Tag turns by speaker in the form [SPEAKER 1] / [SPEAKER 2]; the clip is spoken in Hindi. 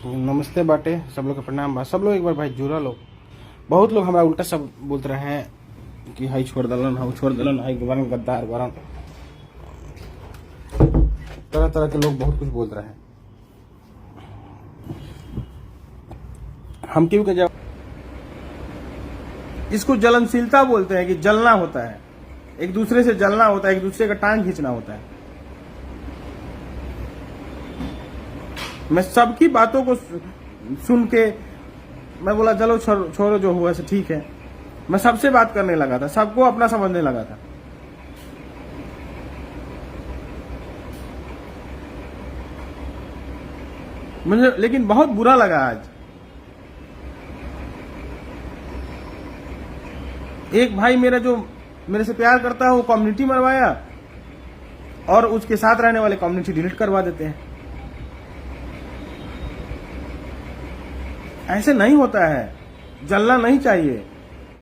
[SPEAKER 1] नमस्ते बाटे सब लोग के प्रणाम बा। सब लोग एक बार भाई जुड़ा लोग। बहुत लोग हमारा उल्टा सब बोलते रहे हैं कि हाई छोड़ दलन, हाउ छोड़ दलन, हाई गवर्न गद्दार वरन, तरह तरह के लोग बहुत कुछ बोल रहे हैं। हम क्यों के जब इसको जलनशीलता बोलते हैं कि जलना होता है, एक दूसरे से जलना होता है, एक दूसरे का टांग खींचना होता है। मैं सबकी बातों को सुन के मैं बोला चलो छोड़ो जो हुआ से ठीक है। मैं सबसे बात करने लगा था, सबको अपना समझने लगा था। मुझे लेकिन बहुत बुरा लगा आज। एक भाई मेरा जो मेरे से प्यार करता है वो कम्युनिटी मरवाया और उसके साथ रहने वाले कम्युनिटी डिलीट करवा देते हैं। ऐसे नहीं होता है, जलना नहीं चाहिए।